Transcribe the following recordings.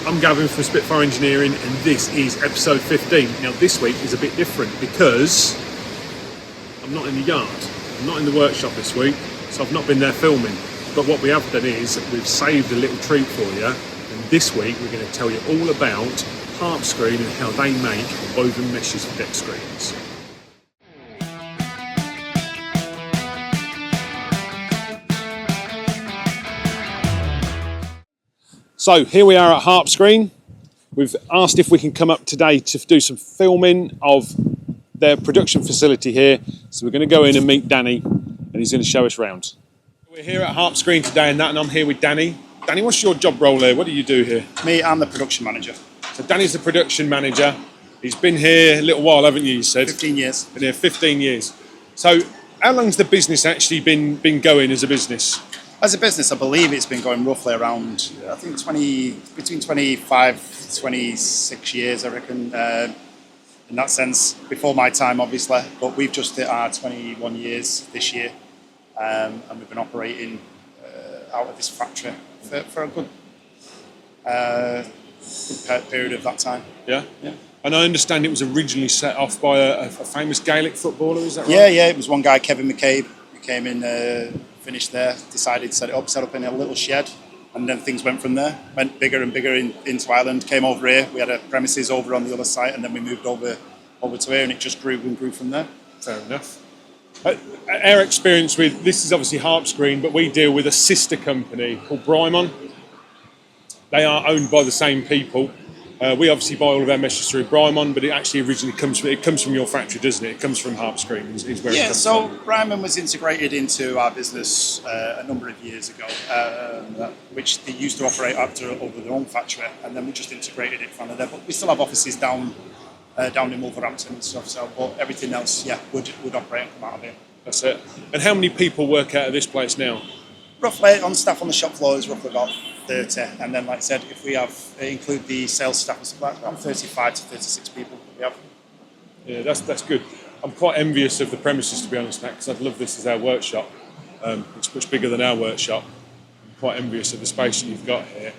I'm Gavin from Spitfire Engineering, and this is episode 15. Now this week is a bit different because I'm not in the yard, I'm not in the workshop this week, so I've not been there filming. But what we have done is we've saved a little treat for you, and this week we're going to tell you all about Harp Screen and how they make woven meshes for deck screens. So here we are at Harp Screen. We've asked if we can come up today to do some filming of their production facility here. So we're going to go in and meet Danny, and he's going to show us around. We're here at Harp Screen today, and I'm here with Danny. Danny, what's your job role here? What do you do here? Me, I'm the production manager. So Danny's the production manager. He's been here a little while, haven't you? You said 15 years. Been here 15 years. So how long's the business actually been going as a business? As a business, I believe it's been going roughly around, I think between 25 to 26 years, I reckon, in that sense, before my time, obviously. But we've just hit our 21 years this year, and we've been operating out of this factory for a good period of that time. Yeah? Yeah. And I understand it was originally set off by a famous Gaelic footballer, is that right? Yeah, it was one guy, Kevin McCabe, who came in, finished there, decided to set up in a little shed, and then things went from there. Went bigger and bigger into Ireland, came over here. We had a premises over on the other side, and then we moved over to here, and it just grew and grew from there. Fair enough. Our experience with, this is obviously Harp Screen, but we deal with a sister company called Brimmon. They are owned by the same people. We obviously buy all of our meshes through Brimmon, but it actually originally comes from your factory, doesn't it? It comes from Harp Screen. Is where it comes so from. Brimmon was integrated into our business a number of years ago, which they used to operate over their own factory, and then we just integrated it from there. But we still have offices down in Wolverhampton and stuff. So, but everything else, would operate and come out of here. That's it. And how many people work out of this place now? Roughly, on staff on the shop floor is roughly about 30, and then, like I said, if we include the sales staff and stuff like that, around 35 to 36 people we have. Yeah, that's good. I'm quite envious of the premises, to be honest, because I'd love this as our workshop. It's much bigger than our workshop. I'm quite envious of the space that you've got here.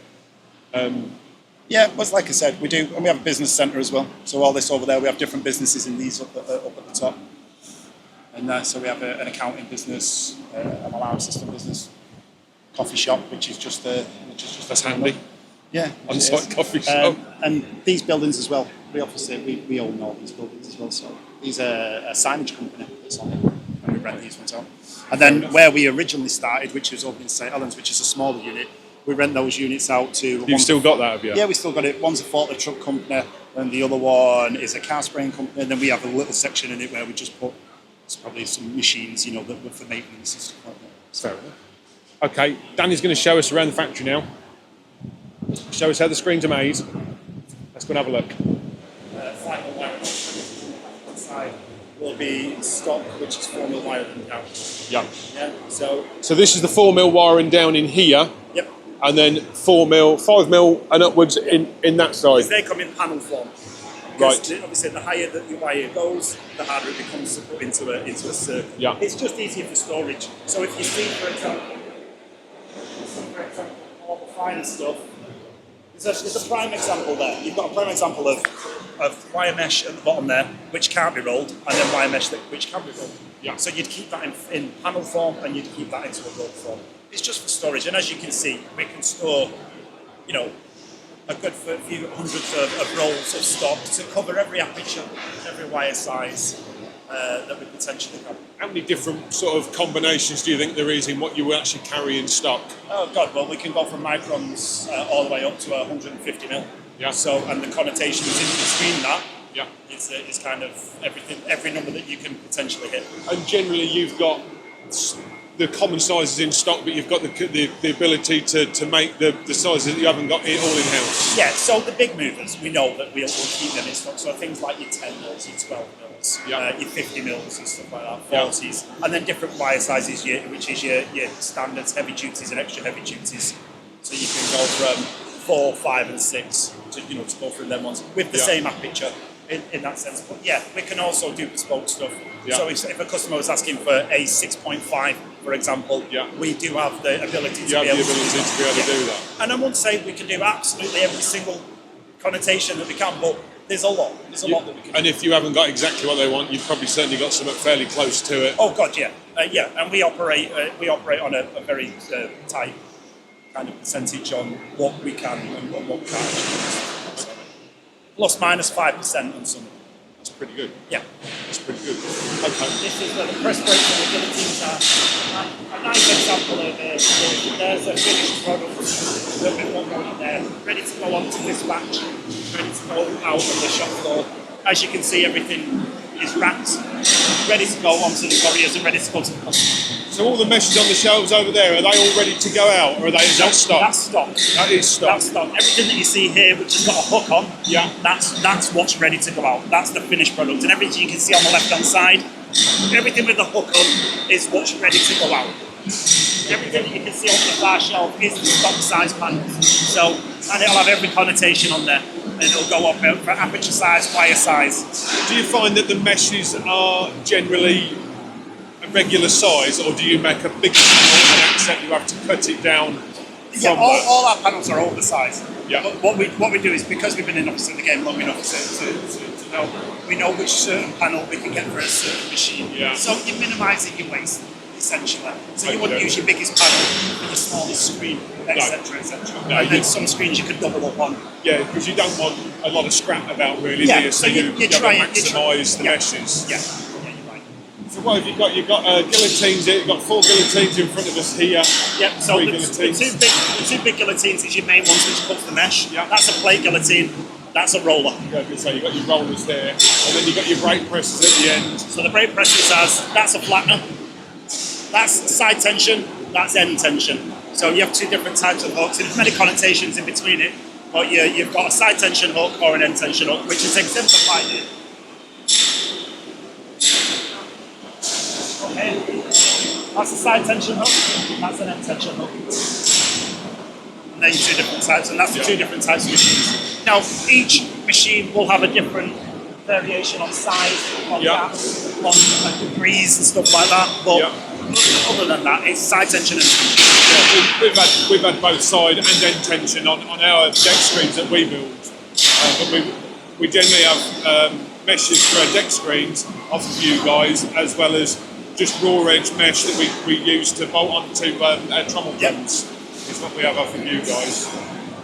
Well, like I said, we do, and we have a business centre as well. So all this over there, we have different businesses in these up at the top. And so we have an accounting business, an alarm system business, coffee shop, which is just that's handy. Yeah, on-site coffee shop. And these buildings as well. We opposite, we own all these buildings as well. So these are a signage company that's on it, and we rent these ones out. And then where we originally started, which was over in Saint Helens, which is a smaller unit, we rent those units out to. You've still got that, have you? Yeah, we still got it. One's a forklift truck company, and the other one is a car spraying company. And then we have a little section in it where we just put probably some machines, that were for maintenance and stuff like that. Fair enough. Okay, Danny's going to show us around the factory now. Show us how the screens are made. Let's go and have a look. Final wiring side will be stock, which is 4mm wiring down. Yeah. Yeah. So this is the 4mm wiring down in here. Yep. And then 4mm, 5mm and upwards in that side. They come in panel form. Right. Obviously, the higher that your wire goes, the harder it becomes to put into a circle. Yeah. It's just easier for storage. So if you see, for example, all the fine stuff, there's a prime example there. You've got a prime example of wire mesh at the bottom there, which can't be rolled, and then wire mesh which can be rolled. Yeah. So you'd keep that in panel form, and you'd keep that into a roll form. It's just for storage, and as you can see, we can store, a good few hundreds of rolls of stock to cover every aperture, every wire size that we potentially have. How many different sort of combinations do you think there is in what you will actually carry in stock? Oh God, well we can go from microns all the way up to 150mm. Yeah. So, and the connotations in between that, yeah, is kind of everything, every number that you can potentially hit. And generally you've got the common sizes in stock, but you've got the ability to make the sizes that you haven't got all in-house. Yeah, so the big movers, we know that we'll keep them in stock. So things like your 10mm, your 12mm, your 50mm and stuff like that, 40s. Yeah. And then different wire sizes, which is your standards, heavy duties and extra heavy duties. So you can go from 4, 5 and 6 to go through them ones with the same aperture. In that sense, but we can also do bespoke stuff. Yeah. So if a customer was asking for a 6.5 for example, we do have the ability to be able to do that. And I won't say we can do absolutely every single connotation that we can, but there's a lot. There's a lot that we can do. And if you haven't got exactly what they want, you've probably certainly got something fairly close to it. Oh God, yeah, and we operate on a very tight kind of percentage on what we can and what we can't achieve. So, plus minus 5% on some. That's pretty good. Yeah, that's pretty good. Okay. This is where the press brakes and the guillotines are. A nice example of there's a finished product that we want going there, ready to go on to dispatch, ready to go out on the shop floor. As you can see, everything is wrapped, ready to go onto the couriers and ready to go to the customer. So all the meshes on the shelves over there, are they all ready to go out, or are they stock? That's stock. That is stock. That's stock. Everything that you see here, which has got a hook on, that's what's ready to go out. That's the finished product. And everything you can see on the left-hand side, everything with the hook on is what's ready to go out. Everything that you can see on the far shelf is the stock size panel. So, and it'll have every connotation on there. And it'll go up for aperture size, wire size. Do you find that the meshes are generally a regular size, or do you make a big panel and accidentally you have to cut it down from all our panels are oversized. Yeah. But what we do is, because we've been in obviously the game long enough to know, we know which certain panel we can get for a certain machine. Yeah. So you're minimising your waste, essentially. So you wouldn't use your biggest panel for your smallest screen, etc., etc. No, and then some screens you could double up on. Yeah, because you don't want a lot of scrap about, really, do you? So you try to maximise the meshes. Yeah. You're right. So what have you got? You've got guillotines here. You've got 4 guillotines in front of us here. Yeah. So the two big guillotines is your main ones, which cuts the mesh. Yeah. That's a plate guillotine. That's a roller. Yeah, so you've got your rollers there, and then you've got your brake presses at the end. So the brake presses that's a flattener. That's side tension. That's end tension. So you have 2 different types of hooks. There's many connotations in between it, but you've got a side tension hook or an end tension hook, which is exemplified here. Okay, that's a side tension hook. That's an end tension hook. And then 2 different types, and that's the 2 different types of machines. Now, each machine will have a different variation on size, on gaps, on degrees and stuff like that. But other than that, it's side tension and tension. Yeah, we've had both side and end tension on our deck screens that we build. But we generally have meshes for our deck screens off of you guys, as well as just raw edge mesh that we use to bolt onto our trommel guns. Is what we have off of you guys.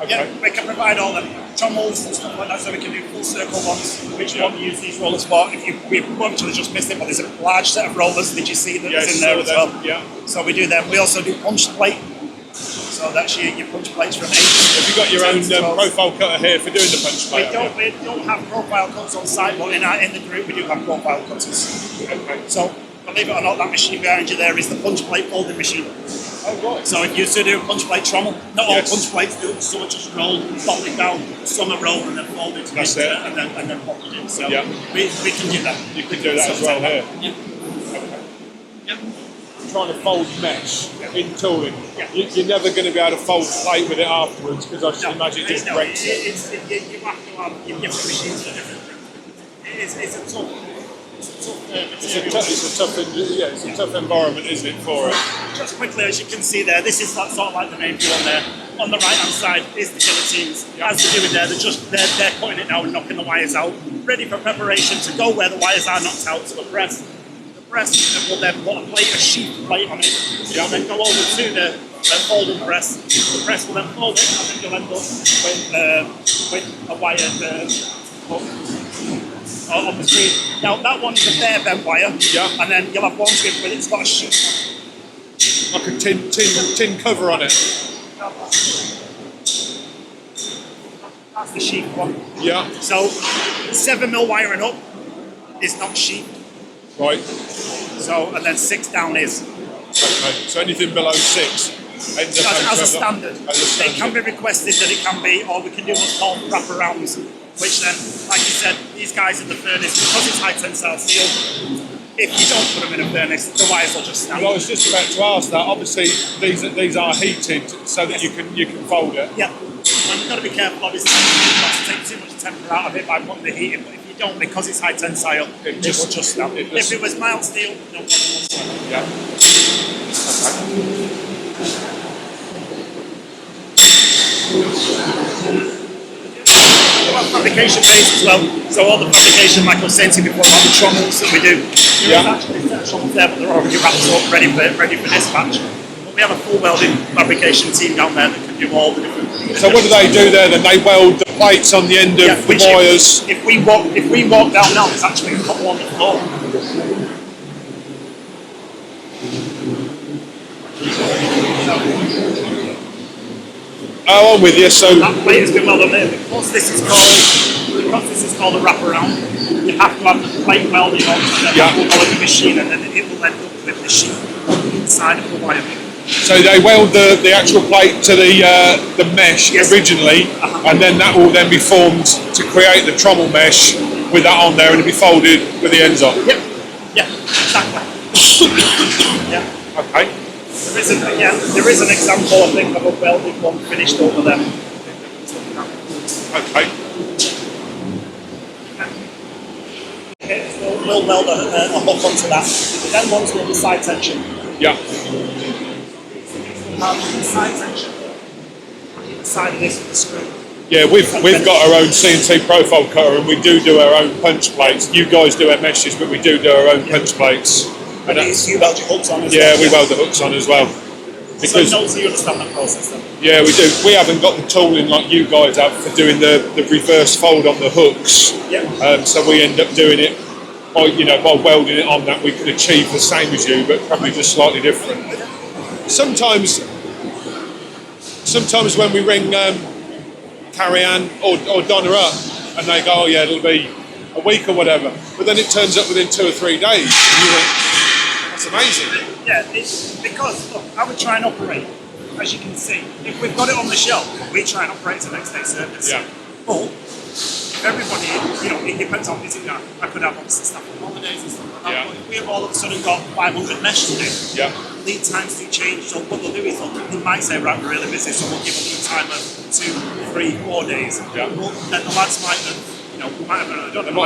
Okay. Yeah, we can provide all the trommels and stuff like that, so we can do full circle ones, which one we use these rollers for. We actually just missed it, but there's a large set of rollers. Did you see that was in there as well? Yeah. So we do them. We also do punch plate. So that's your punch plates from 8. Have you got your own profile cutter here for doing the punch plate? We don't have profile cutters on site, but in the group we do have profile cutters. Okay. So believe it or not, that machine behind you there is the punch plate folding machine. Oh, right. So if you used to do a punch plate trommel, not all punch plates do, some are just rolled, fold it down, some are rolled and then fold it and then pop it in. So we can do that. You can do that as well here. Yeah. Okay. Yep. Trying to fold mesh in tooling. Yeah. You're never going to be able to fold plate with it afterwards, because I should imagine it just breaks it. You have to have your different machines for different things. It's a tough material. It's a tough environment, isn't it, for it? Just quickly, as you can see there, this is sort of like the main view on there. On the right hand side is the guillotines. As they're doing there, they're cutting it now and knocking the wires out, ready for preparation to go where the wires are knocked out to the press. The press will then put a sheet plate on it, and then go over to the folding press. The press will then fold it, and then you'll end up with a wired hook on the screen. Now that one is a bare bent wire, and then you'll have one strip with it's got a sheet. Like a tin cover on it. That's the sheet one. Yeah. So 7mm wire and up is not sheet. Right. So and then 6 down is. Okay. So anything below 6 ends up as a standard. It can be requested that it can be, or we can do what's called wraparounds, which then, like you said, these guys in the furnace, because it's high tensile steel, if you don't put them in a furnace, the wires will just stand. Well, I was just about to ask that. Obviously, these are heated so that you can fold it. Yeah, and you've got to be careful, obviously, not to take too much temperature out of it by putting the heat in, but if you don't, because it's high tensile, it will just stand. If it was mild steel, no problem whatsoever. Yeah. Fabrication base as well. So all the fabrication, like I was saying to you before, all the trommels that we do. There is actually trommels there, but they're already wrapped up, ready for dispatch. But we have a full welding fabrication team down there that can do all the different. So what do they do there then? They weld the plates on the end of the wires. If we walk down now, there's actually a couple on the floor. Oh, I'm with you. So that plate has been welded there. Because this is called a wraparound, you have to have the plate welded on, and then we'll follow the machine, and then it will end up with the sheet inside of the wire. So they weld the actual plate to the mesh originally, and then that will then be formed to create the trommel mesh with that on there, and it'll be folded with the ends on. Yep. Yeah, exactly. Yeah. Okay. There is an example, I think, of a welded one finished over there. Okay. Okay, so we'll weld a hook onto that. Then once we'll the side tension. Yeah. Side tension. The side of this with the screw. Yeah, we've got our own CNC profile cutter, and we do our own punch plates. You guys do our meshes, but we do our own punch plates. And you weld your hooks on as well? Yeah, we weld the hooks on as well. Because so you understand that process then? Yeah, we do. We haven't got the tooling like you guys have for doing the reverse fold on the hooks. Yeah. So we end up doing it by welding it on that. We can achieve the same as you, but probably just slightly different. Sometimes when we ring Carrie Ann or Donna up, and they go, oh yeah, it'll be a week or whatever, but then it turns up within 2 or 3 days, and you went, that's amazing. Yeah, it's because, look, I would try and operate, as you can see. If we've got it on the shelf, we try and operate to next day service. Yeah. But if everybody, it depends on busy now. I could have obviously stuff on holidays and stuff like that. Yeah. But if we have all of a sudden got 500 mesh to do, Yeah. lead times do change. So what they'll do is they might say, right, we're really busy, so we'll give a lead time of 2, 3, 4 days. Yeah. Well, then the lads might have, we might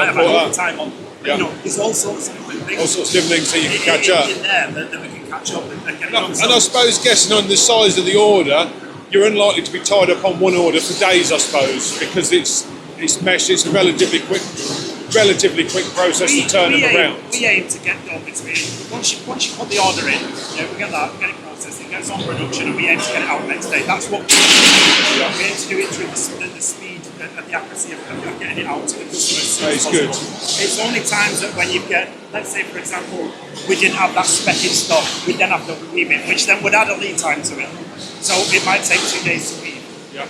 have had overtime on. Yeah. There's all sorts of different things. All sorts of different things so you can catch up. In there that we can catch up and get it on. And I suppose guessing on the size of the order, you're unlikely to be tied up on one order for days, I suppose, because it's mesh. It's a relatively quick process to turn them around. We aim to get done between once you put the order in, we get it processed, it gets on production, and we aim to get it out next day. That's what we do. We aim to do it through the speed and the accuracy of getting it out to the customers. That is good. It's only times that when you get, let's say for example, we didn't have that spec in stock, we then have to weave it, which then would add a lead time to it. So it might take 2 days to weave. Yeah.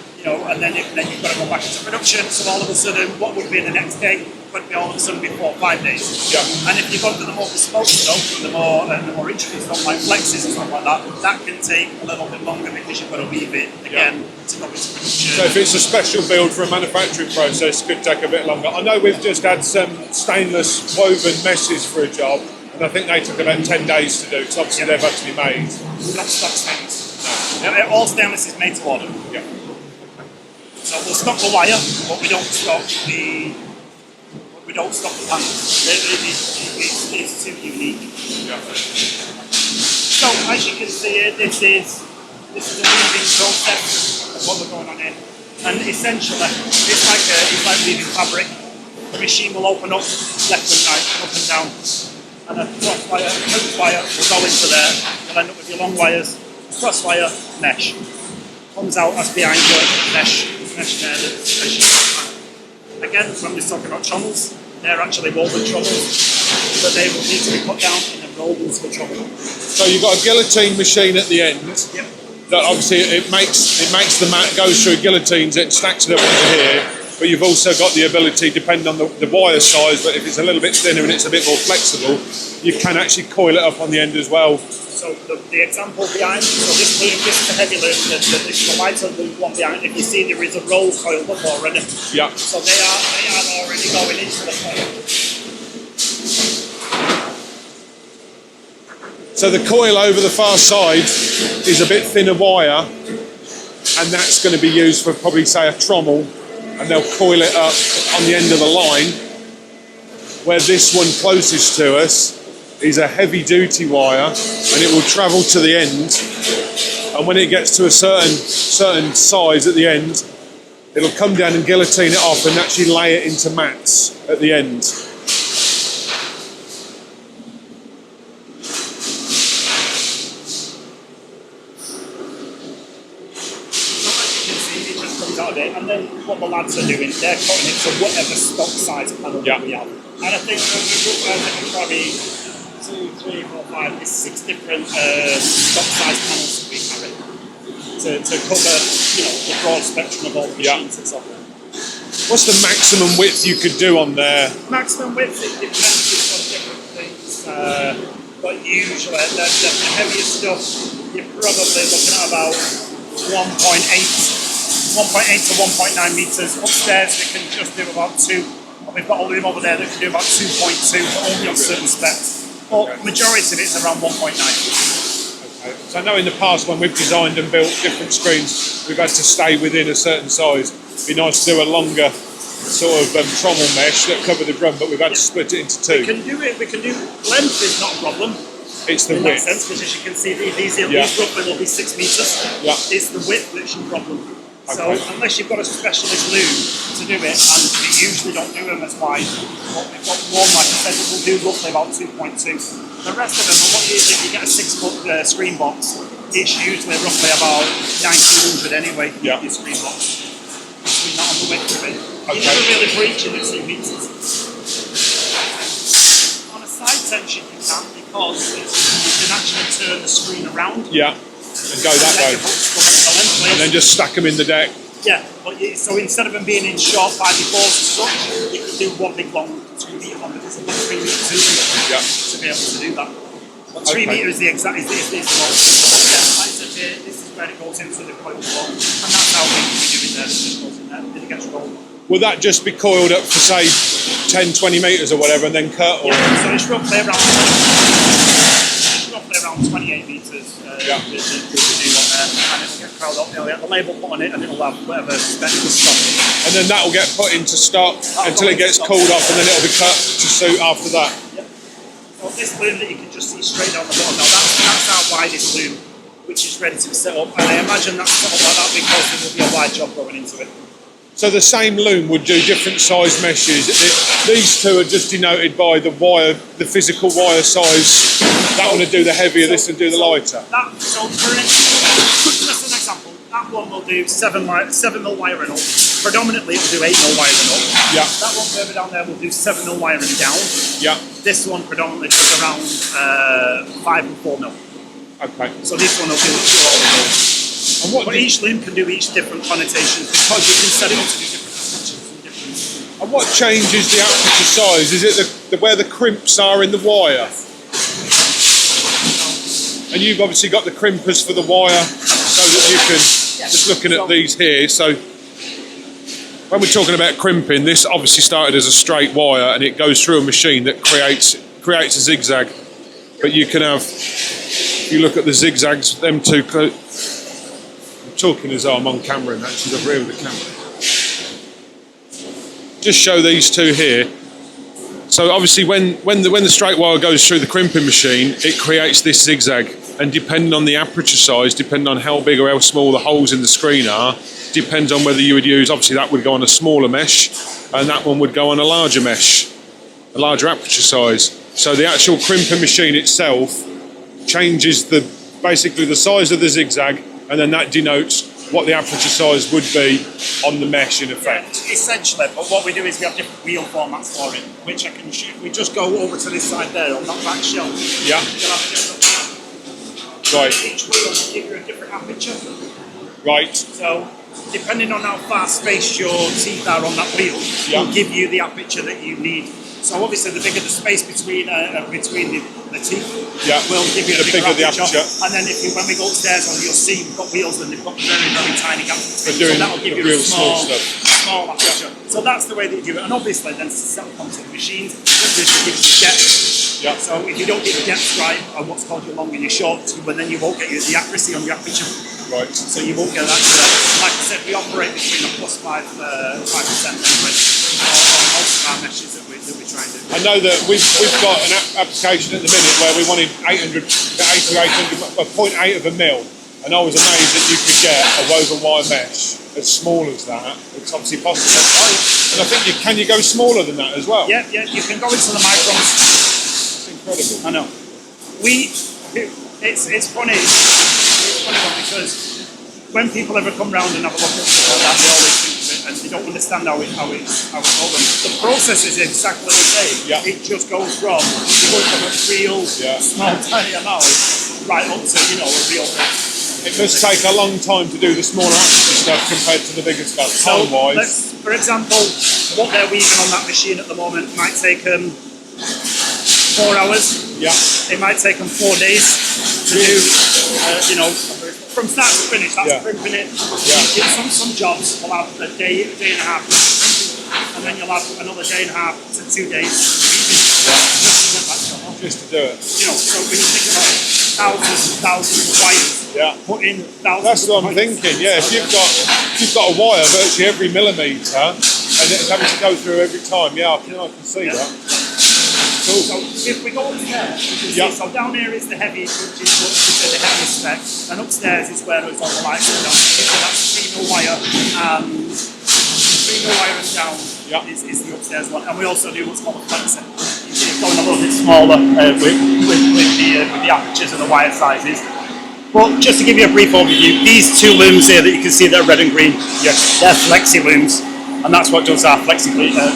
And then you've got to go back into production. So all of a sudden, what would be the next day could be all of a sudden be 4 or 5 days. Yeah. And if you've got the more bespoke stuff, the more intricate stuff like flexes and stuff like that can take a little bit longer because you've got to weave it again to go into production. So if it's a special build for a manufacturing process, it could take a bit longer. I know we've just had some stainless woven meshes for a job, and I think they took about 10 days to do, because obviously they've had to be made. We don't stock stainless. No. All stainless is made to order. Yeah. So we'll stock the wire, but we don't stock the panels. It's too unique. Yeah. So as you can see, this is a weaving process of what we're going on in, and essentially it's like weaving fabric. The machine will open up left and right, up and down, and a cross wire, hook wire will go into there. You'll end up with your long wires, cross wire, mesh. Comes out as behind your mesh there. Again, when we're talking about trommels, they're actually woven trommels, but they will need to be put down and then rolled into the trommel. So you've got a guillotine machine at the end. Yep. That obviously it makes the mat, goes through guillotines, it stacks it up into here. But you've also got the ability, depending on the wire size, but if it's a little bit thinner and it's a bit more flexible, you can actually coil it up on the end as well. So the example behind, so this loom, this is the heavy loom, the lighter loom one behind. If you see, there is a roll coiled up already. Yeah. So they are already going into the coil. So the coil over the far side is a bit thinner wire, and that's going to be used for probably say a trommel, and they'll coil it up on the end of the line, where this one closest to us is a heavy duty wire, and it will travel to the end. And when it gets to a certain size at the end, it'll come down and guillotine it off and actually lay it into mats at the end. And then what the lads are doing, they're cutting it to whatever stock size panel that we have. And I think the group can probably 2, 3, 4, 5, there's 6 different stock size panels that we carry to cover, you know, the broad spectrum of all the machines and so on. What's the maximum width you could do on there? Maximum width, it depends on different things. But usually the heaviest stuff, you're probably looking at about 1.8 to 1.9 metres. Upstairs we can just do about 2. We've got a loom over there that can do about 2.2, but only on certain specs. But majority of it's around 1.9. Okay. So I know in the past when we've designed and built different screens, we've had to stay within a certain size. It'd be nice to do a longer sort of trommel mesh that cover the drum, but we've had to split it into 2. We can do length is not a problem. It's the in width. that sense, because as you can see, these roughly will be 6 metres. Yeah. It's the width that's your problem. So Okay. unless you've got a specialist loom to do it, and we usually don't do them as wide, but we've got one, like I said, that will do roughly about 2.2. The rest of them, if you get a 6-foot screen box, it's usually roughly about 1900 anyway, your screen box. Between that and the width of it. You never really breach it at 2 metres. On a side tension you can, because you can actually turn the screen around. Yeah, and go that way. And then just stack them in the deck. Yeah, but so instead of them being in short 5 balls as such, you can do one big long 2 metre one, because it's a 3 metre to be able to do that. But 3 metre is the exact, is this long. Yeah, like I said here, this is where it goes into the coil wall, and that's how we do it there. It just goes in there, then it gets rolled. Will that just be coiled up for say 10, 20 metres or whatever, and then cut? Or? Yeah, so it's roughly around 28 metres. The new one there, and it'll get curled up. It'll get the label put on it, and it'll have whatever spec to stock. And then that will get put into stock until it gets cooled off, and then it'll be cut to suit after that. Yep. So this loom that you can just see straight down the bottom now, that's our widest loom, which is ready to be set up. And I imagine that's set up like that because there will be a wide job going into it. So the same loom would do different size meshes. These two are just denoted by the wire, the physical wire size. That one would do the heavier, this would do the lighter. So for just an example, that one will do 7 mil wiring up. Predominantly it will do 8 mil wiring up. Yeah. That one further down there will do 7 mil wiring down. Yeah. This one predominantly does around 5 and 4 mil. Okay. So this one will do all of those. And what but each loom can do each different connotations because you can set it up to do different dimensions and different. And what changes the aperture size? Is it where the crimps are in the wire? Yes. And you've obviously got the crimpers for the wire so that you can, just looking at these here, so when we're talking about crimping, this obviously started as a straight wire and it goes through a machine that creates a zigzag. But you can have, if you look at the zigzags, them two, I'm talking as though I'm on camera and actually the rear of the camera. Just show these two here. So obviously when the straight wire goes through the crimping machine, it creates this zigzag. And depending on the aperture size, depending on how big or how small the holes in the screen are, depends on whether you would use, obviously that would go on a smaller mesh, and that one would go on a larger mesh, a larger aperture size. So the actual crimping machine itself changes basically the size of the zigzag, and then that denotes what the aperture size would be on the mesh in effect. Yeah, essentially, but what we do is we have different wheel formats for it, which I can shoot. We just go over to this side there on that back shelf. Yeah. You'll have different. Right. Each wheel will give you a different aperture. Right. So, depending on how far spaced your teeth are on that wheel, will give you the aperture that you need. So obviously, the bigger the space between the teeth, will give you a bigger aperture. And then when we go upstairs, you'll see we've got wheels and they've got very, very tiny gaps. So that'll give you a small aperture. So that's the way that you do it. And obviously, then to set up onto the machines, this gives you depth. Yeah. So if you don't get the depth right on what's called your long and your short, then you won't get the accuracy on your aperture. Right. So you won't get that correct. Like I said, we operate between a +5% on most our meshes that we try and do. I know that we've got an application at the minute where we wanted 800 to 0.8 of a mil, and I was amazed that you could get a woven wire mesh as small as that. It's obviously possible, right? And I think can you go smaller than that as well? Yeah, you can go into the microns. It's incredible. I know. It's funny. It's funny because when people ever come round and have a look at stuff like that, they always think of it and they don't understand how it's done. The process is exactly the same. Yeah. It just goes from a real small tiny amount right up to a real. It must take a long time to do the smaller aperture stuff compared to the bigger stuff, time-wise. For example, what they're weaving on that machine at the moment might take 4 hours. Yeah. It might take them 4 days to do, from start to finish. That's crimping it. Yeah. Some jobs will have a day and a half, and then you'll have another day and a half to 2 days just to do it. So when you think about thousands of wires, put in thousands. That's what I'm thinking. Yeah, if you've got a wire virtually every millimetre, and it's having to go through every time. Yeah, I can see that. Cool. So if we go upstairs, you can see, so down here is the heavy, which is the heaviest spec, and upstairs is where it's all the lights are down. So that's 3 mil wire, 3 mil wire and down is the upstairs one, and we also do what's called a flexor. It's going a little bit smaller with the apertures and the wire sizes. Well, just to give you a brief overview, these 2 looms here that you can see that are red and green, they're flexi looms, and that's what does our flexi cleaners.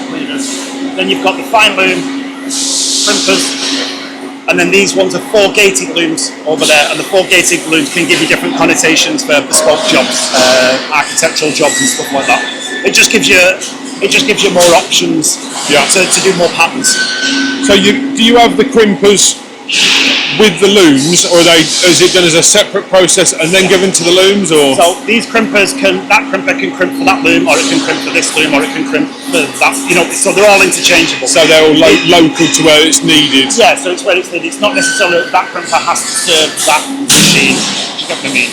Then you've got the fine loom, crimpers, and then these ones are 4-gated looms over there, and the 4-gated looms can give you different connotations for bespoke jobs, architectural jobs and stuff like that. It just gives you more options to do more patterns. So do you have the crimpers with the looms, or is it done as a separate process and then given to the looms? Or so these crimpers that crimper can crimp for that loom, or it can crimp for this loom, or it can crimp for that. So they're all interchangeable. So they're all local to where it's needed. Yeah, so it's where it's needed. It's not necessarily that crimper has to serve that machine. Do you get what I mean?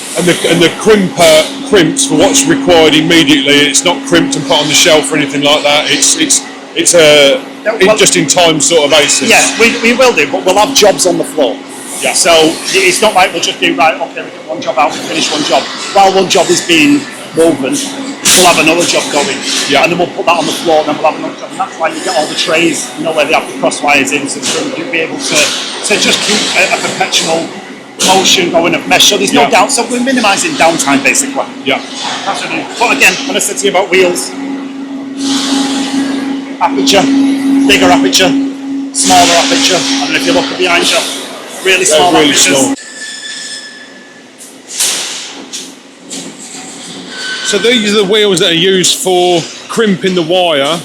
And the crimper crimps for what's required immediately. It's not crimped and put on the shelf or anything like that. It's just in time sort of basis. Yeah, we will do, but we'll have jobs on the floor. Yeah. So it's not like we'll just do, right, okay, we get one job out, we finish one job. While one job is being woven, we'll have another job going. Yeah. And then we'll put that on the floor, and then we'll have another job. And that's why you get all the trays, where they have the cross wires in, so you'll be able to just keep a perpetual motion going of mesh. So there's no doubt. So we're minimising downtime, basically. Yeah. That's what I do. But again, when I said to you about wheels, aperture, bigger aperture, smaller aperture, and if you look behind you, really small apertures. So these are the wheels that are used for crimping the wire.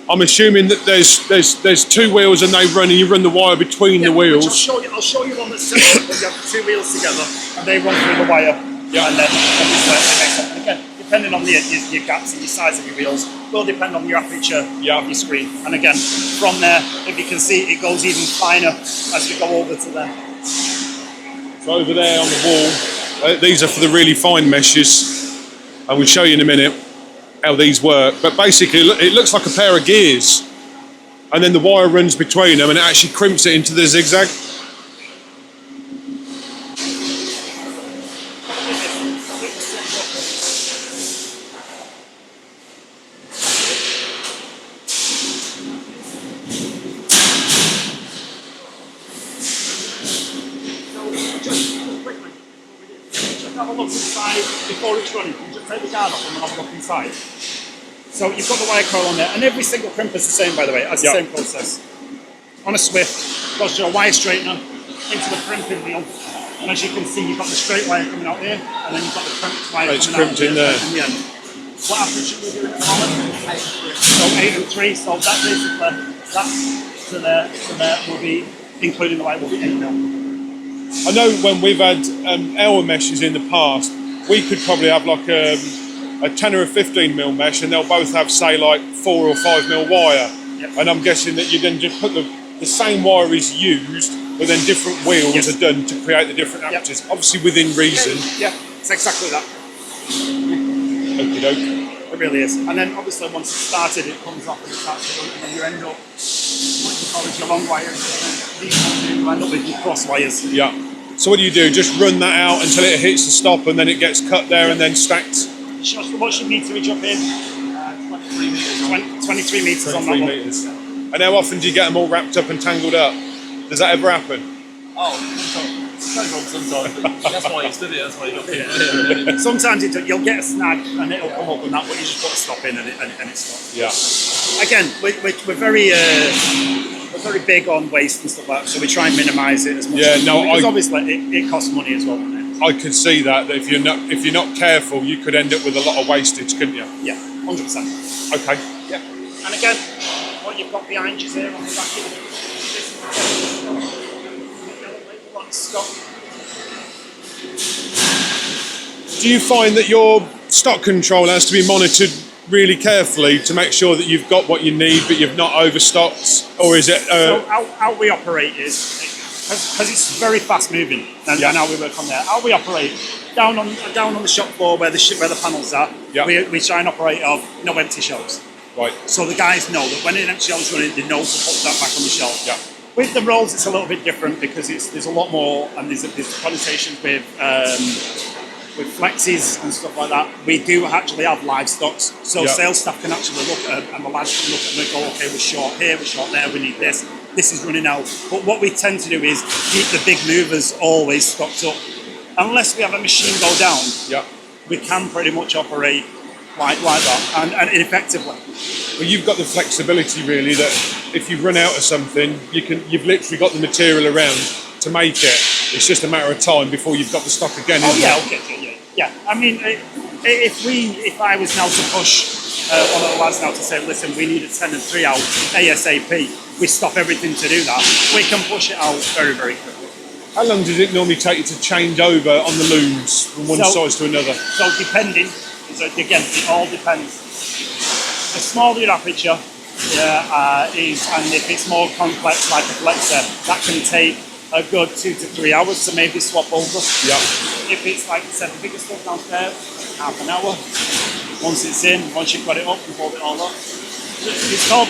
I'm assuming that there's 2 wheels and you run the wire between the wheels. I'll show you one that's similar, but you have 2 wheels together and they run through the wire. Yeah. And then obviously, again, depending on your gaps and your size of your wheels, will depend on your aperture of your screen. And again, from there, if you can see, it goes even finer as we go over to there. So over there on the wall, these are for the really fine meshes, and we'll show you in a minute how these work. But basically, it looks like a pair of gears, and then the wire runs between them, and it actually crimps it into the zigzag. Have a look inside before it's running. You just take the guard off and we'll have a look inside. So you've got the wire coil on there, and every single crimper is the same, by the way. It's the same process. On a Swift, goes to a wire straightener into the crimping wheel, and as you can see, you've got the straight wire coming out here, and then you've got the crimped wire coming out in there. In the end. What aperture are we doing at the moment? So 8 and 3. So that basically, that to there will be, including the wire, will be 8 mil. I know when we've had our meshes in the past, we could probably have like a 10 or a 15 mil mesh, and they'll both have, say, like 4 or 5 mil wire. Yep. And I'm guessing that you then just put the same wire is used, but then different wheels are done to create the different apertures. Yep. Obviously within reason. Yeah, it's exactly that. Okie doke. really is. And then obviously once it's started, it comes off and it starts to run, and then you end up what you call your long wires. These ones you end up with your cross wires. Yeah. So what do you do? Just run that out until it hits the stop, and then it gets cut there and then stacked. What's your meterage up in? 23 metres. 23 metres on that 23 one. metres. And how often do you get them all wrapped up and tangled up? Does that ever happen? Oh, sometimes. That's why you stood it. That's why you got it. Sometimes you'll get a snag and it'll come up and that, but you just put a stop in and it stops. Yeah. Again, we're very big on waste and stuff like that, so we try and minimise it as much as possible. Because obviously it costs money as well, doesn't it? I could see that if you're not careful, you could end up with a lot of wastage, couldn't you? Yeah, 100%. Okay. Yeah. And again, what you've got behind you here on the back of this stock. Do you find that your stock control has to be monitored really carefully to make sure that you've got what you need but you've not overstocked, or is it? So how we operate is, because it's very fast moving, and how we work on there. How we operate down on the shop floor where the panels are. Yeah. We try and operate of no empty shelves. Right. So the guys know that when an empty shelf is running, they know to put that back on the shelf. Yeah. With the rolls, it's a little bit different because there's a lot more, and there's connotations with flexes and stuff like that. We do actually have live stocks, so sales staff can actually look at them, and the lads can look at them and go, okay, we're short here, we're short there, we need this. This is running out. But what we tend to do is keep the big movers always stocked up. Unless we have a machine go down, we can pretty much operate like that and effectively. Well, you've got the flexibility really that if you run out of something, you've literally got the material around to make it. It's just a matter of time before you've got the stock again. Yeah. I mean, if I was now to push one of the lads now to say, listen, we need a 10 and 3 out ASAP, we stop everything to do that. We can push it out very, very quickly. How long does it normally take you to change over on the looms from one size to another? So depending, again, it all depends. The smaller your aperture is, and if it's more complex like a flexor, that can take a good 2 to 3 hours to maybe swap over. Yeah. If it's like I said, the bigger stuff downstairs, half an hour. Once it's in, once you've got it up, you hold it all up. It's called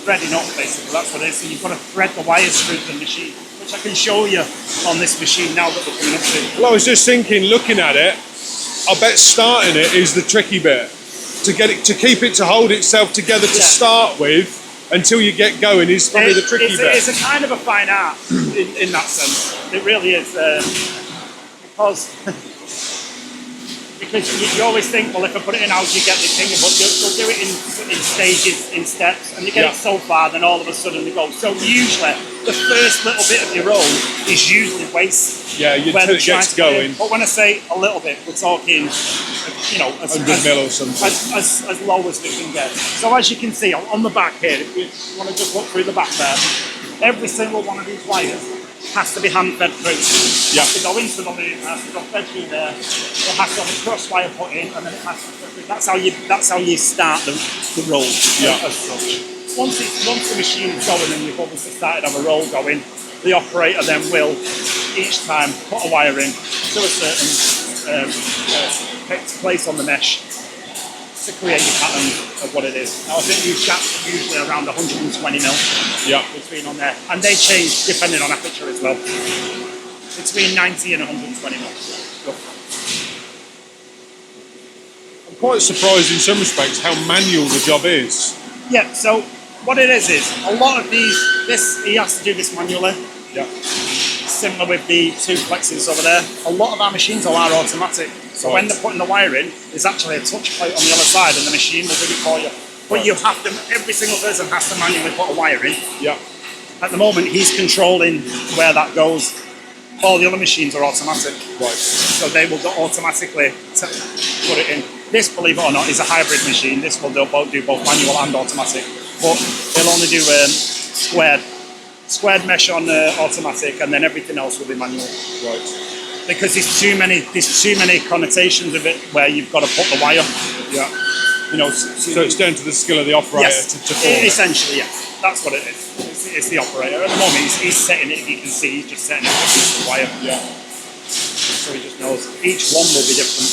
threading up, basically. That's what it is. So you've got to thread the wires through the machine, which I can show you on this machine now that we're coming up to. Well, I was just thinking, looking at it, I bet starting it is the tricky bit. To get it, to keep it to hold itself together to start with, until you get going, is probably the tricky bit. It's a kind of a fine art in that sense. It really is, because you always think, well, if I put it in house, you get this thing, but you'll do it in stages, in steps, and you get it so far, then all of a sudden you go. So usually, the first little bit of your roll is usually waste. Yeah, until it gets going. But when I say a little bit, we're talking, as 100 mil or something. as low as we can get. So as you can see on the back here, if you want to just look through the back there, every single one of these wires has to be hand fed through. It has to go into the loom, it has to go fed through there. It has to have a cross wire put in, and then it has to go through. That's how you start the roll. As such. Once the machine is going and you've obviously started to have a roll going, the operator then will each time put a wire in to a certain place on the mesh to create your pattern of what it is. Now I think these gaps are usually around 120 mil between on there, and they change depending on aperture as well. Between 90 and 120 mil. I'm quite surprised in some respects how manual the job is. Yeah, so what it is a lot of he has to do this manually. Yeah. Similar with the two flexes over there. A lot of our machines are automatic. So when they're putting the wire in, there's actually a touch plate on the other side and the machine will do it for you. But you have to, every single person has to manually put a wire in. Yeah. At the moment, he's controlling where that goes. All the other machines are automatic. Right. So they will automatically put it in. This, believe it or not, is a hybrid machine. This will do both manual and automatic. But they'll only do squared mesh on automatic, and then everything else will be manual. Right. Because there's too many connotations of it where you've got to put the wire. Yeah. So it's down to the skill of the operator to form. Essentially, yes. That's what it is. It's the operator. At the moment, he's setting it. If you can see, he's just setting it with the wire. Yeah. So he just knows. Each one will be different.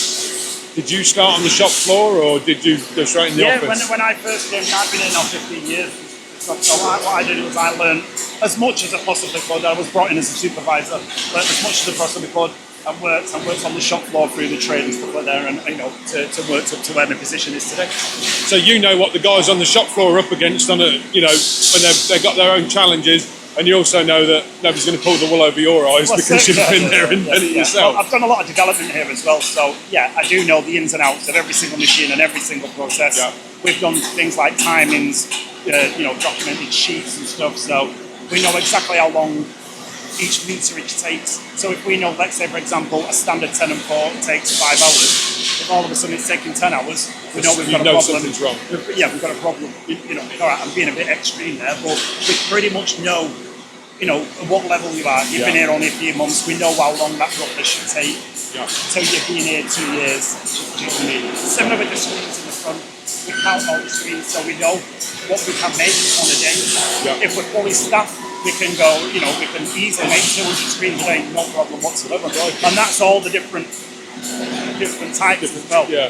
Did you start on the shop floor, or did you go straight in the office? When I first came, I've been in now 15 years. So what I did was I learned as much as I possibly could. I was brought in as a supervisor, learned as much as I possibly could, and worked on the shop floor through the trade and stuff like that, and to work up to where my position is today. So you know what the guys on the shop floor are up against on when they've got their own challenges. And you also know that nobody's going to pull the wool over your eyes because you've been there and done it yourself. Well, I've done a lot of development here as well, so yeah, I do know the ins and outs of every single machine and every single process. Yeah. We've done things like timings, documented sheets and stuff, so we know exactly how long each meterage takes. So if we know, let's say for example, a standard 10 and 4 takes 5 hours, if all of a sudden it's taking 10 hours, we know we've got a problem. Something's wrong. We've got a problem. All right, I'm being a bit extreme there, but we pretty much know, at what level you are. You've been here only a few months. We know how long that roughly should take. Yeah. So you've been here 2 years. Do you know what I mean? Similar with the screens in the front. We count all the screens so we know what we can make on a day. Yeah. If we're fully staffed, we can go, we can easily make 200 screens a day, no problem whatsoever. And that's all the different types as well. Yeah.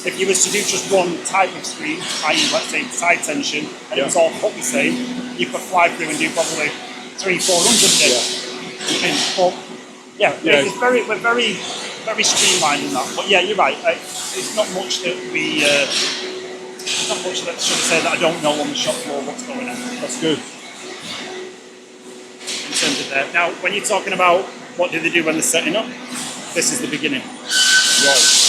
If you was to do just one type of screen, i.e. let's say side tension, and it was all cut the same, you could fly through and do probably 300-400 a day. It's we're very, very streamlined in that. But yeah, you're right. It's not much that should say that I don't know on the shop floor what's going on. That's good. In terms of that. Now, when you're talking about what do they do when they're setting up, this is the beginning. Right.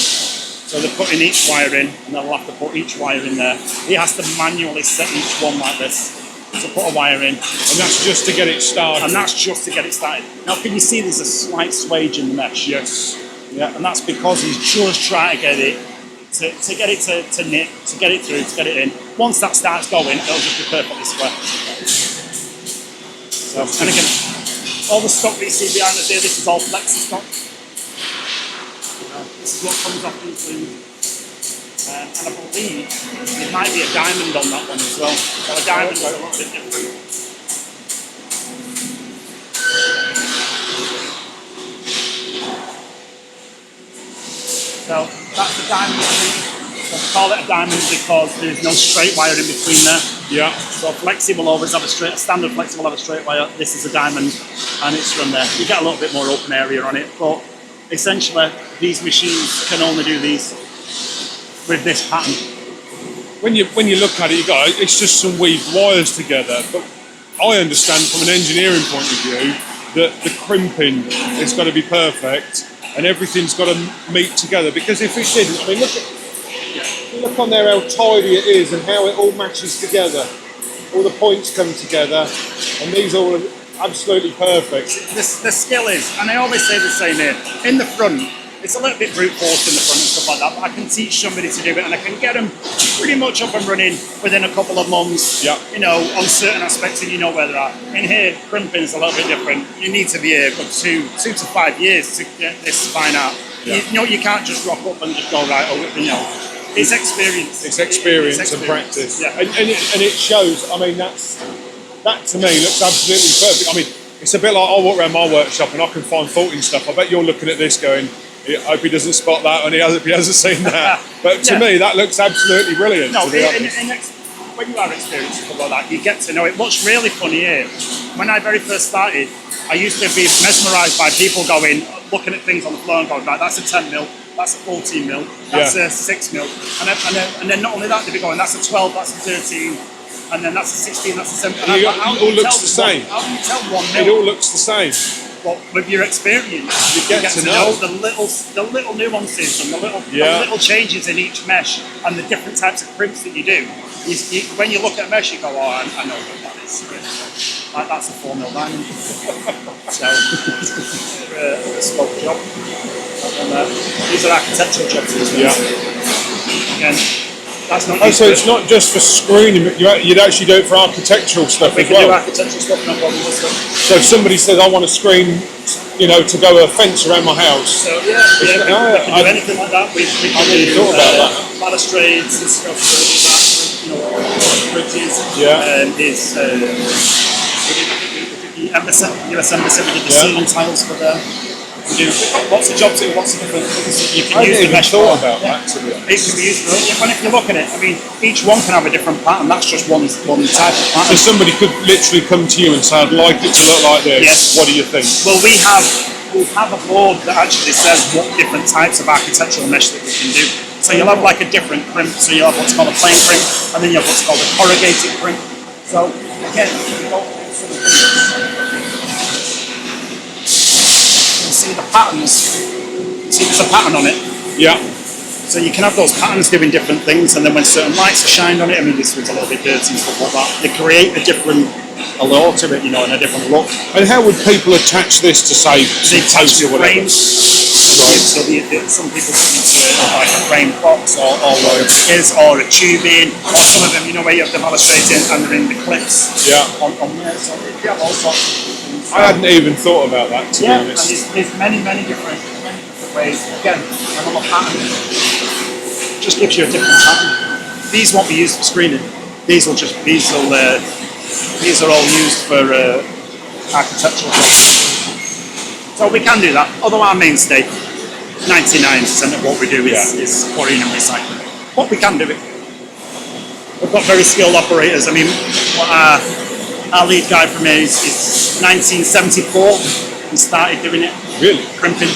So they're putting each wire in, and they'll have to put each wire in there. He has to manually set each one like this. So put a wire in. And that's just to get it started. Now, can you see there's a slight swage in the mesh? Yes. Yeah, and that's because he's just trying to get it to get it to knit, to get it through, to get it in. Once that starts going, it'll just be perfectly square. So, and again, all the stock that you see behind us here, this is all flexi stock. This is what comes off these looms. And I believe there might be a diamond on that one as well. So a diamond is a little bit different. So that's a diamond screen. So we call it a diamond because there's no straight wire in between there. Yeah. So flexi will always have a standard flexi will have a straight wire. This is a diamond, and it's from there. You get a little bit more open area on it, but essentially these machines can only do these with this pattern. When you look at it, it's just some weaved wires together. But I understand from an engineering point of view that the crimping has got to be perfect and everything's got to meet together. Because if it didn't, I mean, look on there how tidy it is and how it all matches together. All the points come together, and these all are absolutely perfect. The skill is, and I always say the same here, in the front, it's a little bit brute force in the front and stuff like that, but I can teach somebody to do it, and I can get them pretty much up and running within a couple of months, on certain aspects, and you know where they're at. In here, crimping is a little bit different. You need to be here for 2 to 5 years to get this fine out. Yeah. You can't just rock up and just go, right, it's experience. It's experience and practice. Yeah. And it shows. I mean, that to me looks absolutely perfect. I mean, it's a bit like I walk around my workshop and I can find fault in stuff. I bet you're looking at this going, I hope he doesn't spot that and he hasn't seen that. But to me, that looks absolutely brilliant. No, when you are experienced stuff like that, you get to know it. What's really funny here, when I very first started, I used to be mesmerised by people looking at things on the floor and going, right, that's a 10 mil, that's a 14 mil, that's a 6 mil. And then not only that, they'd be going, that's a 12, that's a 13, and then that's a 16, that's a 17. It all looks the same. How do you tell 1 mil? It all looks the same. But with your experience, you get to know the little nuances and the little changes in each mesh and the different types of crimps that you do. When you look at a mesh, you go, oh, I know what that is. That's a 4 mil diamond. So, a slope job. And, these are architectural jobs as well. Yeah. Again, that's not. So it's not just for screening, but you'd actually do it for architectural stuff as well. We can do architectural stuff, no problem. So if somebody says, I want a screen, to go a fence around my house. So we can do anything like that. We can do balustrades and stuff. Bridges. Yeah. US Embassy, we did the ceiling tiles for there. We've got lots of jobs in lots of different things that you can I use hadn't the even mesh thought for. about that, to be honest. It can be used for, and if you look at it, I mean, each one can have a different pattern. That's just one type of So pattern. somebody could literally come to you and say, I'd like it to look like this. Yes. What do you think? Well, we have a board that actually says what different types of architectural mesh that we can do. So you'll have like a different crimp. So you'll have what's called a plain crimp, and then you have what's called a corrugated crimp. So again, you go sort of you see the patterns. See, there's a pattern on it. Yeah. So you can have those patterns doing different things, and then when certain lights are shined on it, I mean, this one's a little bit dirty and stuff like that. They create a different allure to it, you know, and a different look. And how would people attach this to, say, They some attach toast or whatever? frames. So some people put into like a frame box or where it is, or a tubing, or some of them, you know, where you have the balustrade and they're in the clips. Yeah. On there. So you have all sorts of things. I hadn't even thought about that, to be And honest. there's many different ways. Again, another pattern just gives you a different pattern. These won't be used for screening. These are all used for architectural jobs. So we can do that. Although our mainstay, 99% of what we do is quarrying and recycling. But we can do it. We've got very skilled operators. I mean, our lead guy from here is 1974. He started doing it. Really? Crimping.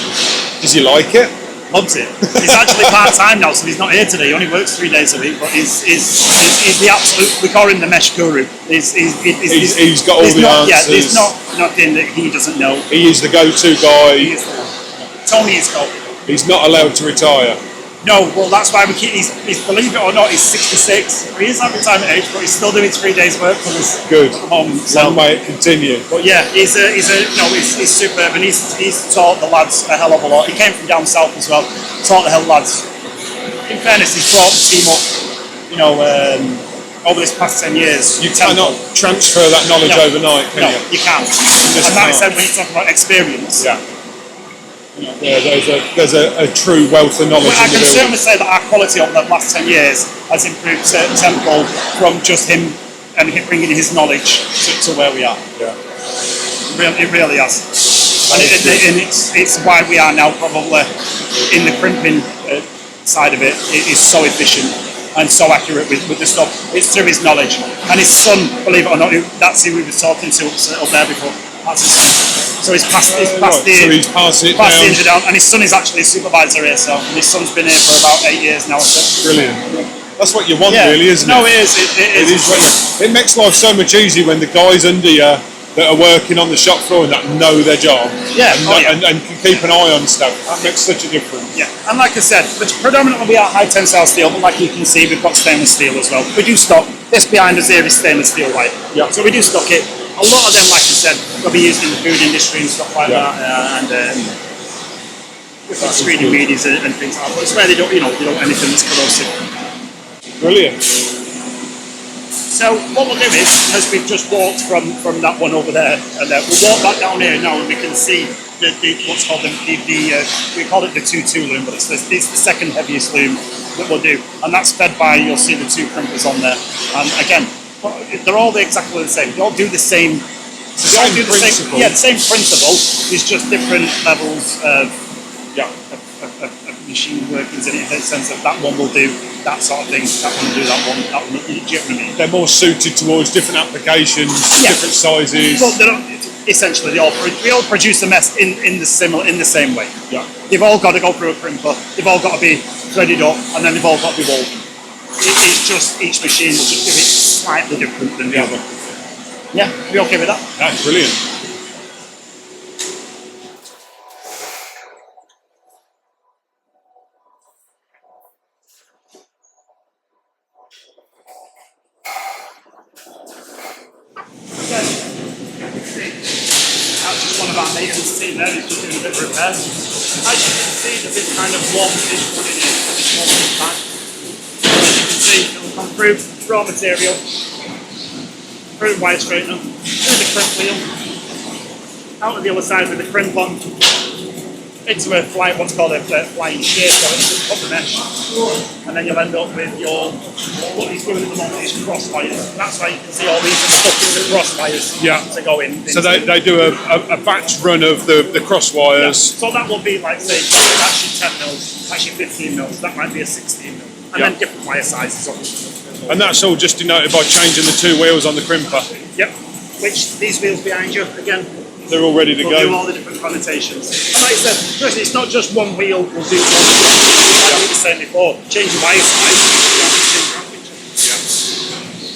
Does he like it? Loves it. He's actually part-time now, so he's not here today. He only works 3 days a week, but he's the absolute, we call him the mesh guru. He's got all the answers. Yeah, there's nothing that he doesn't know. He is the go-to guy. He is Tony is called. He's not allowed to retire. No, well, that's why we keep. He's believe it or not, he's 66. He is at retirement age, but he's still doing 3 days' work for us. Good. At the moment. So, Long may it continue. but yeah, he's superb, and he's taught the lads a hell of a lot. He came from down south as well. Taught the hell lads. In fairness, he's brought the team up. You know, over this past 10 years. You cannot transfer that knowledge overnight, can you? You can't. And like I said, when you talk about experience. Yeah. Yeah, there's a true wealth of knowledge. I in the can building. certainly say that our quality over the last 10 years has improved tenfold from just him and him bringing his knowledge to where we are. Yeah. It really has. And it's why we are now probably in the crimping side of it. It is so efficient and so accurate with the stuff. It's through his knowledge. And his son, believe it or not, that's who we were talking to up there before. That's his son. So he's passed it down, and his son is actually a supervisor here. So his son's been here for about 8 years now. So. Brilliant. That's what you want, really, isn't it? No, it is. It is. It makes life so much easier when the guys under you that are working on the shop floor and that know their job. Yeah. And can keep an eye on stuff. That makes such a difference. Yeah, and like I said, it's predominantly we are high tensile steel, but like you can see, we've got stainless steel as well. We do stock. This behind us here is stainless steel white. Yeah. So we do stock it. A lot of them, like you said, will be used in the food industry and stuff like that, and screening medias and things like that. But it's where they don't want anything that's corrosive. Brilliant. So what we'll do is, as we've just walked from that one over there, and we'll walk back down here now, and we can see what's called we call it the 2-2 loom, but it's the second heaviest loom that we'll do, and that's fed by, you'll see the 2 crimpers on there, and again, they're all exactly the same. They all do the same. The same principle. It's just different levels of machine workings in it. In the sense that one will do that sort of thing. That one will do that one. That one. Do you know what I mean? They're more suited towards different applications, different sizes. Well, essentially, we all produce the mess in the same way. Yeah. They've all got to go through a crimper. They've all got to be threaded up, and then they've all got to be woven. It's just each machine will just give it slightly different than the other. Yeah, we okay with that? That's brilliant. That's just one of our maintenance team there, who's just doing a bit of repair. As you can see, there's this kind of warm fish running in this moment in time. As you can see, it will come through raw material, through the wire straightener, through the crimp wheel, out of the other side with the crimp on, into a what's called a flying shape, so it's cut the mesh, and then you'll end up with what he's doing at the moment is cross wires. That's why you can see all these stuck in the cross wires to go in. So they do a batch run of the cross wires. So that will be like, say, that's your 10 mils, that's your 15 mils, that might be a 16 mil, and then different wire sizes obviously. And that's all just denoted by changing the 2 wheels on the crimper. Yep. Which these wheels behind you, again, they're all ready to go. Do all the different connotations. And like I said, firstly, it's not just one wheel will do one. Like we were saying before, change the wire size,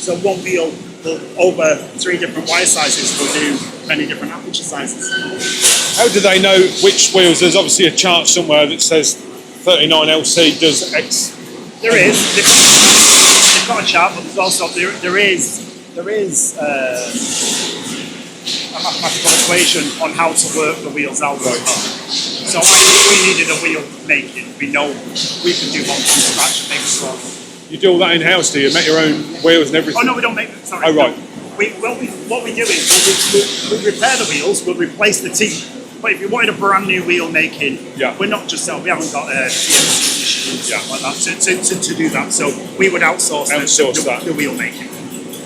so one wheel will, over 3 different wire sizes, will do many different aperture sizes. How do they know which wheels? There's obviously a chart somewhere that says 39LC does X. There is. They've got a chart, but there's also there is a mathematical equation on how to work the wheels out. So if we needed a wheel making, we know we can do one from scratch and make it strong. You do all that in house, do you? Make your own wheels and everything? Oh no, we don't make them. Sorry. Oh right. What we do is we repair the wheels, we'll replace the teeth. But if you wanted a brand new wheel making, we're not just selling. We haven't got a CNC machine like that to do that. So we would outsource the wheel making.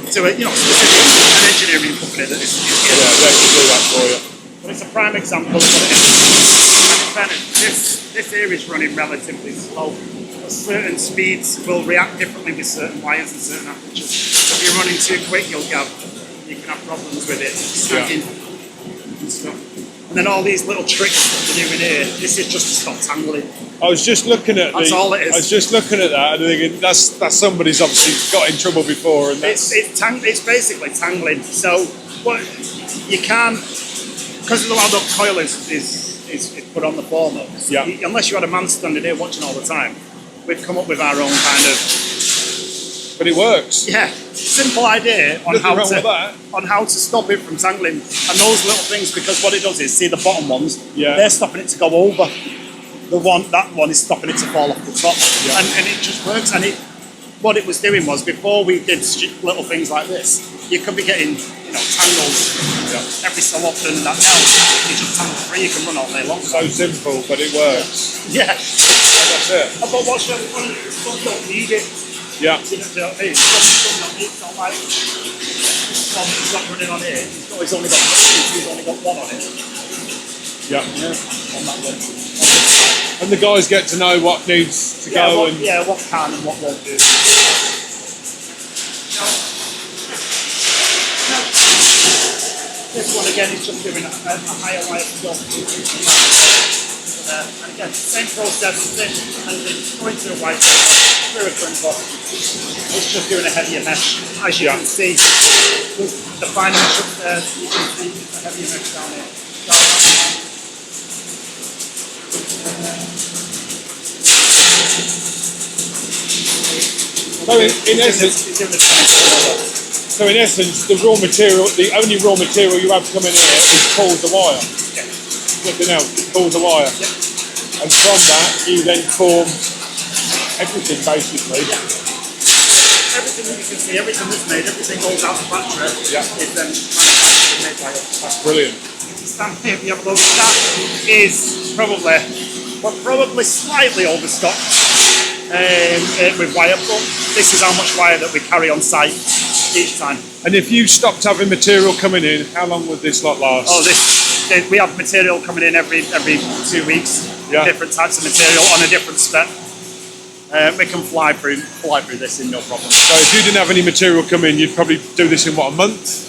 So specifically an engineering company that is here. Yeah, they can do that for you. But it's a prime example of what it is. And in fairness, this here is running relatively slow. Certain speeds will react differently with certain wires and certain apertures. So if you're running too quick, you can have problems with it snagging and stuff. And then all these little tricks that they're doing here, this is just to stop tangling. I was just looking at that's all it is. I was just looking at that and thinking that's somebody's obviously got in trouble before, and it's basically tangling. So what you can, because of the way the coil is put on the foremost. Yeah. Unless you had a man standing here watching all the time, we've come up with our own kind of. But it works. Yeah, simple idea on how to stop it from tangling, and those little things, because what it does is, see the bottom ones, they're stopping it to go over. That one is stopping it to fall off the top, and it just works. And what it was doing was, before we did little things like this, you could be getting tangles every so often. That now you just tangle free, you can run all day long. So simple, but it works. Yeah, that's it. But what's really funny is some don't need it. Yeah. Some don't need it. It's not like he's got running on here. He's only got one on it. Yeah. On that one. And the guys get to know what needs to go what can and what won't do. This one again is just doing a higher wire skill. And again, same process, going through a white through a crimper. It's just doing a heavier mesh. As you can see, the fine mesh up there, you can see a heavier mesh down here. So in essence, the only raw material you have coming in here is pulled the wire. Yeah. Nothing else, just pulled the wire. Yeah. And from that, you then form everything basically. Yeah. Everything that you can see, everything that's made, everything goes out the factory. Yeah. Is then manufactured and made by us. That's brilliant. Stand here, if you have a look, that is probably slightly overstocked with wire, but this is how much wire that we carry on site each time. And if you stopped having material coming in, how long would this lot last? We have material coming in every 2 weeks. Different types of material on a different spec. We can fly through this in no problem. So if you didn't have any material come in, you'd probably do this in a month?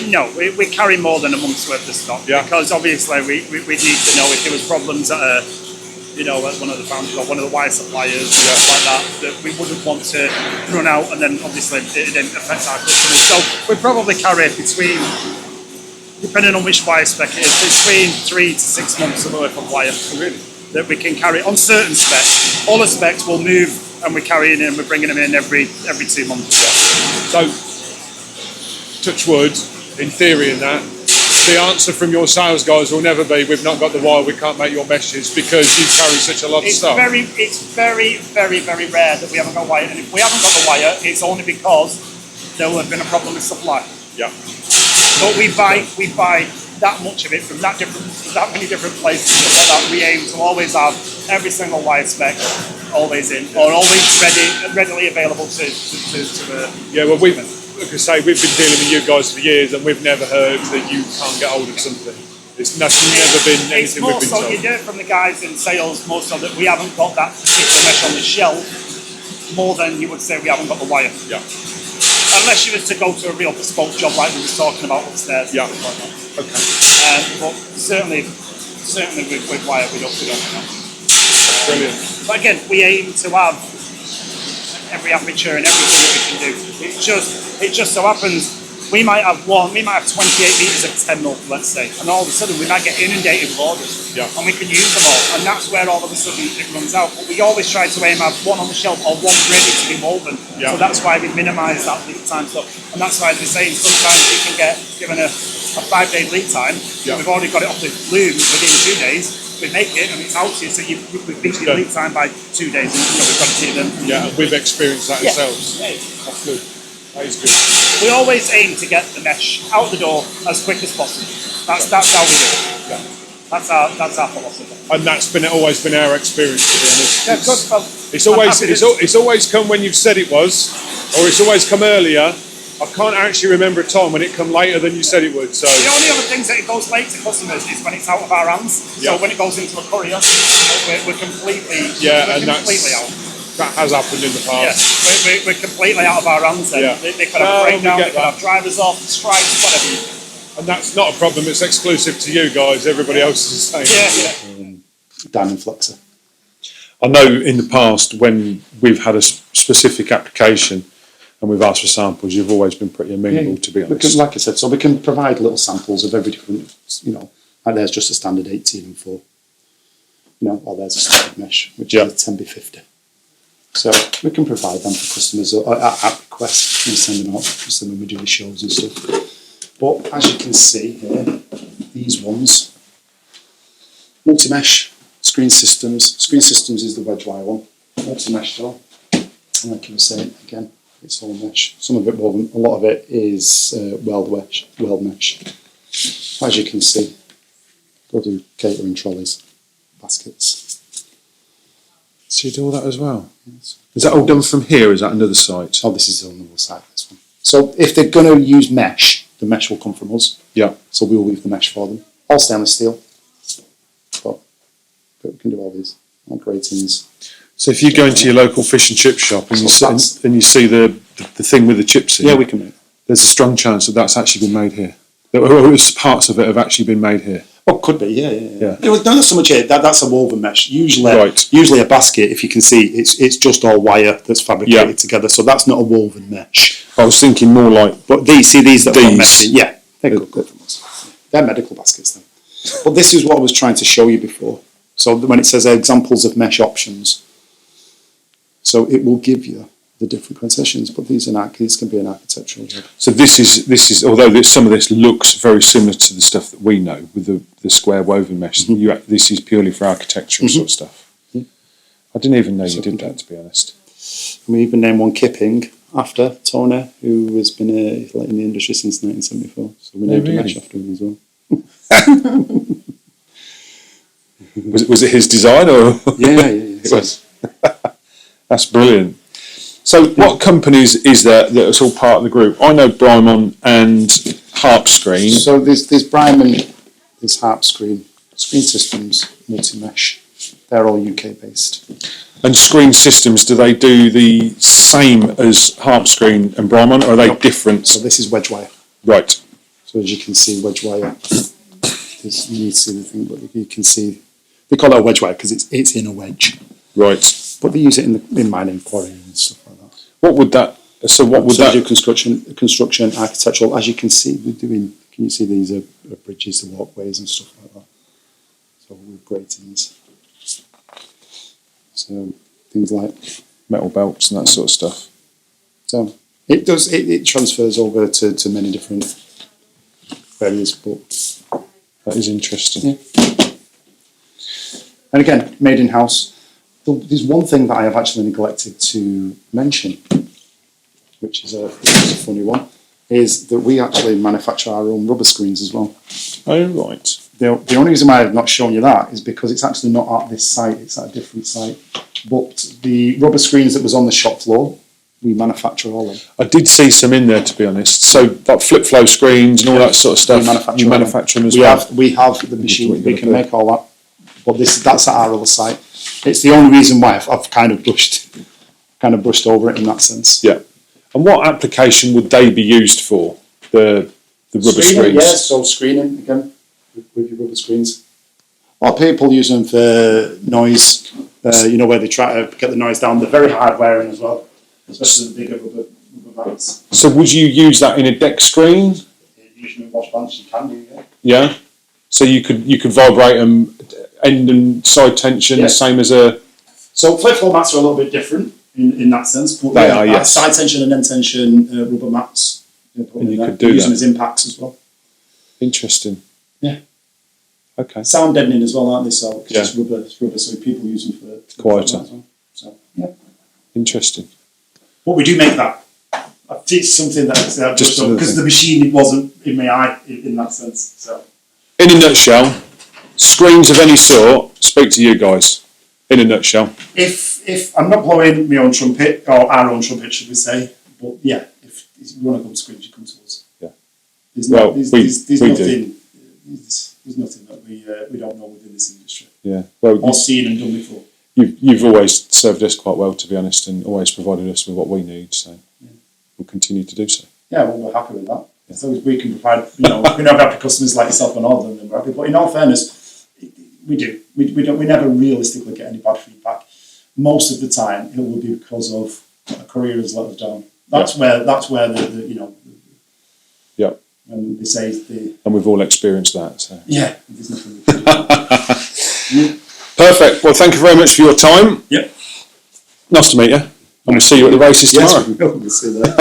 No, we carry more than a month's worth of stock, because obviously we need to know if there was problems at at one of the foundries or one of the wire suppliers, that we wouldn't want to run out, and then obviously it didn't affect our customers. So we probably carry between, depending on which wire spec it is, between 3 to 6 months worth of wire that we can carry on certain specs. All the specs will move, and we're carrying in, we're bringing them in every 2 months. So, touch wood, in theory in that, the answer from your sales guys will never be, we've not got the wire, we can't make your meshes, because you carry such a lot of stuff. It's very, very, very rare that we haven't got wire, and if we haven't got the wire, it's only because there will have been a problem with supply. Yeah. But we buy that much of it from that many different places, stuff like that. We aim to always have every single wire spec always in, or always readily available to Yeah, well, like I say, we've been dealing with you guys for years, and we've never heard that you can't get hold of something. It's never been anything we've been told. You hear from the guys in sales most of that we haven't got that particular mesh on the shelf more than you would say we haven't got the wire. Yeah. Unless you were to go to a real bespoke job like we were talking about upstairs. Yeah. And stuff like that. Okay. But certainly with wire we don't have. Brilliant. But again, we aim to have every aperture and everything that we can do. It just so happens we might have 28 meters of 10 mil, let's say, and all of a sudden we might get inundated with orders, and we can use them all, and that's where all of a sudden it runs out. But we always try to aim at one on the shelf or one ready to be woven. So that's why we minimise that lead time stuff, and that's why we're saying sometimes you can get given a 5-day lead time. We've already got it off the loom within 2 days. We make it and it's out to you, so we've beat your lead time by 2 days, and we've got to see them. Yeah, we've experienced that ourselves. Yeah. That's good. That is good. We always aim to get the mesh out the door as quick as possible. That's how we do it. Yeah. That's our philosophy. And that's always been our experience, to be honest. Yeah, good. Well, It's always come when you've said it was, or it's always come earlier. I can't actually remember a time when it come later than you said it would. So the only other things that it goes late to customers is when it's out of our hands. So when it goes into a courier, we're completely out. That has happened in the past. Yeah, we're completely out of our hands. Then they could have a breakdown, they could have drivers off, strikes, whatever. And that's not a problem. It's exclusive to you guys. Everybody else is the same. Diamond flexor. I know in the past when we've had a specific application and we've asked for samples, you've always been pretty amenable, to be honest. Because, like I said, so we can provide little samples of every different, like there's just a standard 18 and 4, or there's a standard mesh, which is a 10x50. So we can provide them for customers at request and send them out when we do the shows and stuff. But as you can see here, these ones, multi-mesh, screen systems. Screen systems is the wedge wire one. Multi-mesh though, and like you were saying, again, it's all mesh. Some of it woven, a lot of it is weld mesh. As you can see, they'll do catering trolleys, baskets. So you do all that as well? Yes. Is that all done from here, or is that another site? Oh, this is on another site, this one. So if they're going to use mesh, the mesh will come from us. Yeah. So we will weave the mesh for them. All stainless steel. But we can do all these, all gratings. So if you go into your local fish and chip shop and you see the thing with the chips in, yeah, we can make. There's a strong chance that that's actually been made here. That parts of it have actually been made here. Oh, could be, yeah. No, not so much here. That's a woven mesh. Usually a basket, if you can see, it's just all wire that's fabricated together. So that's not a woven mesh. I was thinking more like, but these that are mesh. Yeah, they're good from us. They're medical baskets then. But this is what I was trying to show you before. So when it says examples of mesh options, so it will give you the different concessions, but these can be an architectural job. So this is although some of this looks very similar to the stuff that we know with the square woven mesh. Mm-hmm. This is purely for architectural sort of stuff. Yeah. I didn't even know you did that, to be honest. We even named one Kipping after Tony, who has been in the industry since 1974. So we named a mesh after him as well. was it his design or? Yeah. It was. That's brilliant. So what companies is there that's all part of the group? I know Brimmon and Harp Screen. So there's Brimmon, there's Harp Screen, Screen Systems, Multi-Mesh. They're all UK based. And Screen Systems, do they do the same as Harp Screen and Brimmon, or are they different? So this is wedge wire. Right. So as you can see, wedge wire. You need to see the thing, but you can see, they call it a wedge wire because it's in a wedge. Right. But they use it in mining, quarrying and stuff like that. What would that do construction, architectural, as you can see, can you see these are bridges, the walkways and stuff like that. So with gratings. So things like metal belts and that sort of stuff. So it transfers over to many different areas, but that is interesting. Yeah. And again, made in house. There's one thing that I have actually neglected to mention, which is a funny one. is that we actually manufacture our own rubber screens as well. Oh, right. The only reason why I've not shown you that is because it's actually not at this site, it's at a different site. But the rubber screens that was on the shop floor, we manufacture all of them. I did see some in there, to be honest. So, like flip flow screens and all that sort of stuff. You manufacture them as well? We have the machine, we can make all that. But that's at our other site. It's the only reason why I've kind of brushed over it in that sense. Yeah. And what application would they be used for? The rubber screens? Yeah, so screening again with your rubber screens. Or people use them for noise, where they try to get the noise down. They're very hard wearing as well, especially the bigger rubber mats. So would you use that in a deck screen? Usually wash bands you can do, yeah. Yeah. So you could vibrate them end and side tension, same as a. So flip floor mats are a little bit different in that sense, but they are, yes. Side tension and end tension rubber mats. And you could do use that. them as impacts as well. Interesting. Yeah. Okay. Sound deadening as well, aren't they? So yeah. It's rubber, so people use them for quieter. As well. So yeah. Interesting. But we do make that. It's something that's just because the machine wasn't in my eye in that sense. So. In a nutshell, screens of any sort. Speak to you guys. In a nutshell. If I'm not blowing my own trumpet or our own trumpet, should we say? But yeah, if you want to come to screens, you come to us. Yeah. There's nothing that we don't know within this industry. Yeah. Well, or seen and done before. You've always served us quite well, to be honest, and always provided us with what we need. So we'll continue to do so. Yeah, well, we're happy with that. As long as we can provide, we have happy customers like yourself and all of them, then we're happy. But in all fairness, we do. We never realistically get any bad feedback. Most of the time, it will be because of a career has let us down. That's where the yeah. When they say and we've all experienced that. So. Yeah, there's nothing we can do. Perfect. Well, thank you very much for your time. Yep. Nice to meet you. And we'll see you at the races tomorrow. Yes, we'll see you there.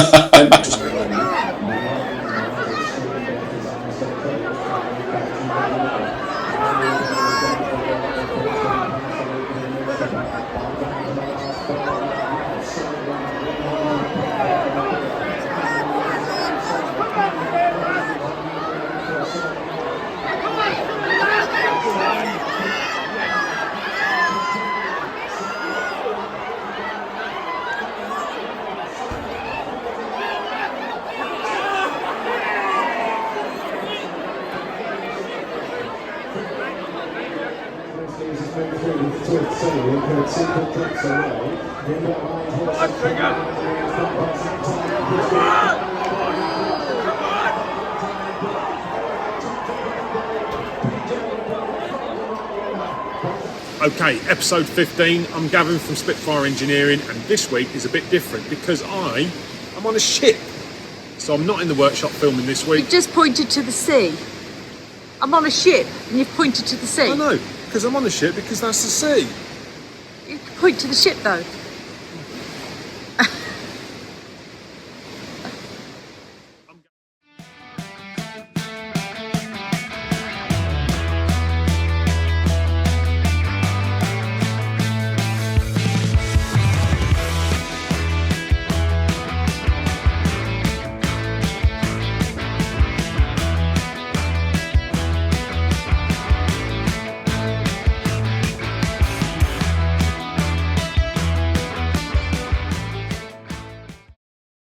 Okay, episode 15. I'm Gavin from Spitfire Engineering, and this week is a bit different because I'm on a ship. So I'm not in the workshop filming this week. You've just pointed to the sea. I'm on a ship and you've pointed to the sea. I know, because I'm on a ship because that's the sea. You can point to the ship though.